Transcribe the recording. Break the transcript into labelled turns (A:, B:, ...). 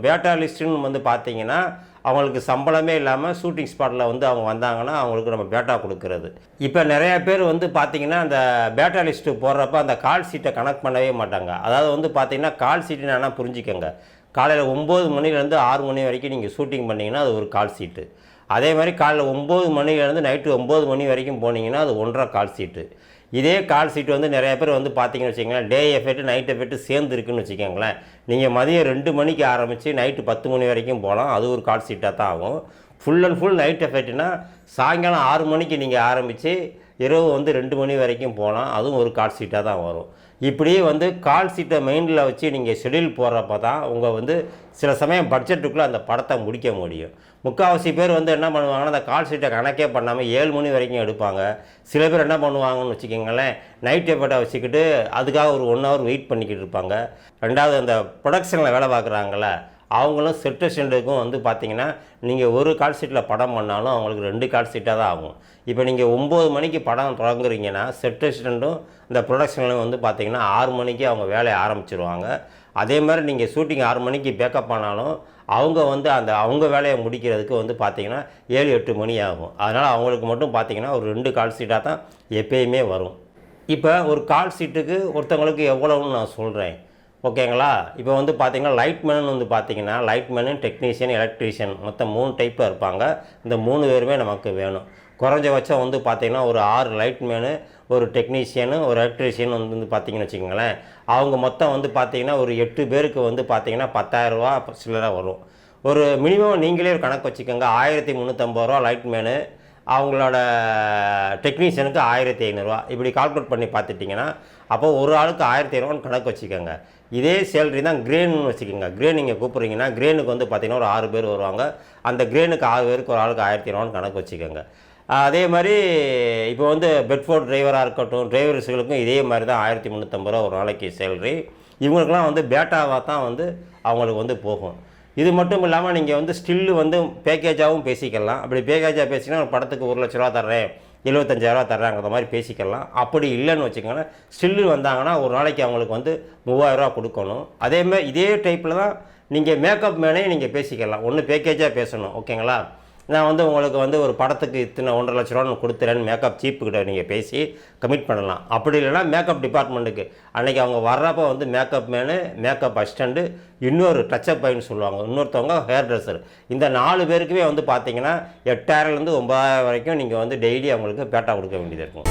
A: பேட்டா லிஸ்ட்டுன்னு வந்து பார்த்தீங்கன்னா அவங்களுக்கு சம்பளமே இல்லாமல் ஷூட்டிங் ஸ்பாட்டில் வந்து அவங்க வந்தாங்கன்னா அவங்களுக்கு நம்ம பேட்டா கொடுக்கறது. இப்போ நிறையா பேர் வந்து பார்த்திங்கன்னா அந்த பேட்டா லிஸ்ட்டு போடுறப்ப அந்த கால் சீட்டை கனெக்ட் பண்ணவே மாட்டாங்க. அதாவது வந்து பார்த்திங்கன்னா கால் சீட்டு என்னென்னா புரிஞ்சுக்கோங்க. காலையில் 9 மணிலேருந்து 6 மணி வரைக்கும் நீங்கள் ஷூட்டிங் பண்ணிங்கன்னா அது ஒரு கால் சீட்டு. அதே மாதிரி காலையில் 9 மணிலேருந்து நைட்டு 9 மணி வரைக்கும் போனீங்கன்னா அது 1.5 கால் சீட்டு. இதே கால் சீட்டு வந்து நிறைய பேர் வந்து பார்த்தீங்கன்னு வச்சுக்கோங்களேன், டே எஃபெக்ட் நைட் எஃபெக்ட் சேர்ந்து இருக்குன்னு வச்சுக்கோங்களேன். நீங்கள் மதியம் 2 மணிக்கு ஆரம்பித்து நைட்டு 10 மணி வரைக்கும் போகலாம். அது ஒரு கால் சீட்டாக தான் ஆகும். ஃபுல் அண்ட் ஃபுல் நைட் எஃபெக்ட்னா சாயங்காலம் 6 மணிக்கு நீங்கள் ஆரம்பித்து இரவு வந்து 2 மணி வரைக்கும் போகலாம். அதுவும் ஒரு கால் சீட்டாக தான் வரும். இப்படியே வந்து கால் சீட்டை மெயினில் வச்சு நீங்கள் ஷெடியூல் போடுறப்ப தான் உங்கள் வந்து சில சமயம் பட்ஜெட்டுக்குள்ளே அந்த படத்தை முடிக்க முடியும். முக்கால்வாசி பேர் வந்து என்ன பண்ணுவாங்கன்னா, அந்த கால் சீட்டை கணக்கே பண்ணாமல் 7 மணி வரைக்கும் எடுப்பாங்க. சில பேர் என்ன பண்ணுவாங்கன்னு வச்சுக்கோங்களேன், நைட் எஃபெக்டை வச்சுக்கிட்டு அதுக்காக ஒரு 1 ஹவர் வெயிட் பண்ணிக்கிட்டு இருப்பாங்க. ரெண்டாவது அந்த ப்ரொடக்ஷனில் வேலை பார்க்குறாங்கள அவங்களும் செட் அசிஸ்டண்ட்டுக்கும் வந்து பார்த்திங்கன்னா, நீங்கள் ஒரு கால் சீட்டில் படம் பண்ணாலும் அவங்களுக்கு 2 கால் சீட்டாக தான் ஆகும். இப்போ நீங்கள் 9 மணிக்கு படம் தொடங்குறீங்கன்னா செட் அசிஸ்டண்ட்டும் இந்த ப்ரொடக்ஷன்லையும் வந்து பார்த்திங்கன்னா 6 மணிக்கு அவங்க வேலையை ஆரம்பிச்சிருவாங்க. அதே மாதிரி நீங்கள் ஷூட்டிங் 6 மணிக்கு பேக்கப் ஆனாலும் அவங்க வந்து அவங்க வேலையை முடிக்கிறதுக்கு வந்து பார்த்திங்கன்னா 7-8 மணி ஆகும். அதனால் அவங்களுக்கு மட்டும் பார்த்திங்கன்னா ஒரு 2 கால் சீட்டாக தான் எப்பயுமே வரும். இப்போ ஒரு கால் சீட்டுக்கு ஒருத்தவங்களுக்கு எவ்வளோன்னு நான் சொல்கிறேன், ஓகேங்களா? இப்போ வந்து பார்த்திங்கன்னா லைட்மேன் வந்து பார்த்திங்கன்னா லைட்மேனு, டெக்னீஷியன், எலக்ட்ரீஷியன் மொத்தம் 3 டைப்பில் இருப்பாங்க. இந்த 3 பேருமே நமக்கு வேணும். குறைஞ்சபட்சம் வந்து பார்த்திங்கன்னா ஒரு 6 லைட்மேனு, ஒரு டெக்னீஷியனு, ஒரு எலக்ட்ரீஷியன் வந்து பார்த்திங்கன்னு வச்சுக்கோங்களேன். அவங்க மொத்தம் வந்து பார்த்திங்கன்னா ஒரு 8 பேருக்கு வந்து பார்த்திங்கன்னா 10,000 ரூபா சில்லரை வரும். ஒரு மினிமம் நீங்களே ஒரு கணக்கு வச்சுக்கோங்க. 1350 ரூபா லைட்மேனு, அவங்களோட டெக்னீஷியனுக்கு 1500 ரூபா. இப்படி கால்குலேட் பண்ணி பார்த்துட்டிங்கன்னா அப்போ ஒரு ஆளுக்கு 1500 கணக்கு வச்சுக்கோங்க. இதே சேலரி தான் கிரேன்னு வச்சுக்கோங்க. கிரேன் நீங்கள் கூப்பிட்றீங்கன்னா கிரேனுக்கு வந்து பார்த்திங்கன்னா ஒரு 6 பேர் வருவாங்க. அந்த கிரேனுக்கு 6 பேருக்கு ஒரு ஆளுக்கு 1500 கணக்கு வச்சுக்கோங்க. அதே மாதிரி இப்போ வந்து பெட்ஃபோர்ட் டிரைவராக இருக்கட்டும், டிரைவர்ஸுகளுக்கும் இதே மாதிரி தான் 1350 ரூபா ஒரு நாளைக்கு சேலரி. இவங்களுக்கெல்லாம் வந்து பேட்டாவாக தான் வந்து அவங்களுக்கு வந்து போகும். இது மட்டும் இல்லாமல் நீங்கள் வந்து ஸ்டில்லு வந்து பேக்கேஜாகவும் பேசிக்கலாம். அப்படி பேக்கேஜாக பேசிங்கன்னா ஒரு படத்துக்கு 1 லட்ச ரூபா தர்றேன், 75,000 ரூபா தர்றாங்கிற மாதிரி பேசிக்கலாம். அப்படி இல்லைன்னு வச்சுக்கோங்களேன், ஸ்டில்லு வந்தாங்கன்னா ஒரு நாளைக்கு அவங்களுக்கு வந்து 3000 ரூபா கொடுக்கணும். அதேமாதிரி இதே டைப்பில் தான் நீங்கள் மேக்கப் மேனே நீங்கள் பேசிக்கலாம். ஒன்று பேக்கேஜாக பேசணும், ஓகேங்களா? நான் வந்து உங்களுக்கு வந்து ஒரு படத்துக்கு இத்தனை 1.5 லட்ச ரூபான்னு கொடுத்துறேன்னு மேக்கப் சீப்புக்கிட்ட நீங்கள் பேசி கமிட் பண்ணலாம். அப்படி இல்லைனா மேக்கப் டிபார்ட்மெண்ட்டுக்கு அன்றைக்கி அவங்க வர்றப்போ வந்து மேக்கப் மேனு, மேக்கப் அசிஸ்டண்ட்டு, இன்னொரு டச்சப் பையன்னு சொல்லுவாங்க, இன்னொருத்தவங்க ஹேர் ட்ரெஸ்ஸர். இந்த 4 பேருக்குமே வந்து பார்த்தீங்கன்னா 8000லேருந்து 9000 வரைக்கும் நீங்கள் வந்து டெய்லி அவங்களுக்கு பேட்டா கொடுக்க வேண்டியது இருக்கும்.